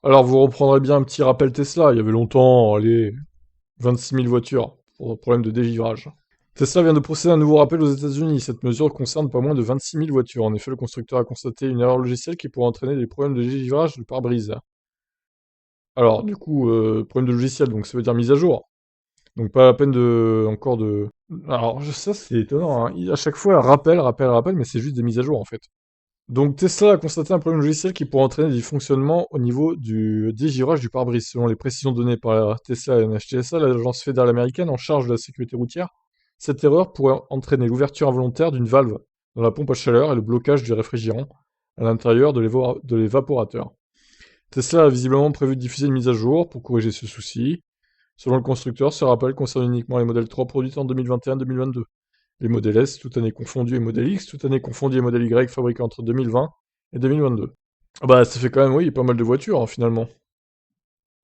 Alors, vous reprendrez bien un petit rappel Tesla. Il y avait longtemps, allez, 26 000 voitures pour un problème de dégivrage. Tesla vient de procéder à un nouveau rappel aux États-Unis. Cette mesure concerne pas moins de 26 000 voitures. En effet, le constructeur a constaté une erreur logicielle qui pourrait entraîner des problèmes de dégivrage du pare-brise. Alors, du coup, problème de logiciel, donc ça veut dire mise à jour. Donc pas la peine de encore de. Alors ça c'est étonnant, hein. À chaque fois, rappel, mais c'est juste des mises à jour en fait. Donc Tesla a constaté un problème logiciel qui pourrait entraîner des dysfonctionnements au niveau du dégivrage du pare-brise. Selon les précisions données par Tesla et NHTSA, l'agence fédérale américaine en charge de la sécurité routière, cette erreur pourrait entraîner l'ouverture involontaire d'une valve dans la pompe à chaleur et le blocage du réfrigérant à l'intérieur de l'évaporateur. Tesla a visiblement prévu de diffuser une mise à jour pour corriger ce souci. Selon le constructeur, ce rappel concerne uniquement les modèles 3 produits en 2021-2022. Les modèles S, toute année confondue, et modèle X, toute année confondue, et modèle Y, fabriqués entre 2020 et 2022. Ah bah, ça fait quand même, oui, pas mal de voitures, hein, finalement.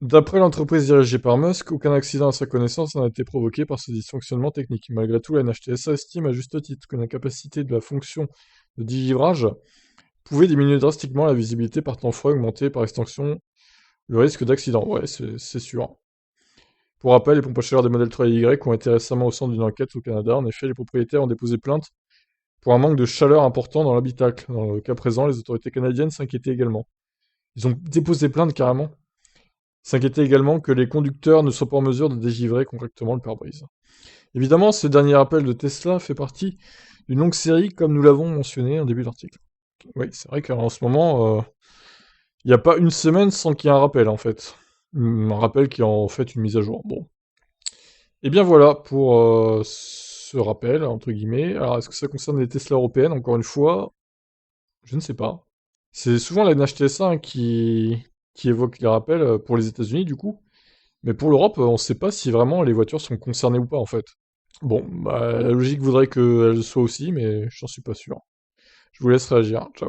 D'après l'entreprise dirigée par Musk, aucun accident à sa connaissance n'a été provoqué par ce dysfonctionnement technique. Malgré tout, la NHTSA estime à juste titre que la capacité de la fonction de dégivrage pouvait diminuer drastiquement la visibilité par temps froid, augmenter par extension le risque d'accident. Ouais, c'est sûr. Pour rappel, les pompes à chaleur des modèles 3 et Y ont été récemment au centre d'une enquête au Canada. En effet, les propriétaires ont déposé plainte pour un manque de chaleur important dans l'habitacle. Dans le cas présent, les autorités canadiennes s'inquiétaient également. Ils ont déposé plainte carrément. S'inquiétaient également que les conducteurs ne soient pas en mesure de dégivrer correctement le pare-brise. Évidemment, ce dernier appel de Tesla fait partie d'une longue série, comme nous l'avons mentionné en début d'article. Oui, c'est vrai qu'en ce moment, il n'y a pas une semaine sans qu'il y ait un rappel, en fait. Un rappel qui est en fait une mise à jour. Bon. Et bien voilà pour ce rappel, entre guillemets. Alors, est-ce que ça concerne les Tesla européennes? Encore une fois, je ne sais pas. C'est souvent la NHTSA hein, qui évoque les rappels pour les États-Unis, du coup. Mais pour l'Europe, on ne sait pas si vraiment les voitures sont concernées ou pas, en fait. Bon, bah, la logique voudrait qu'elles le soient aussi, mais j'en suis pas sûr. Je vous laisse réagir. Ciao.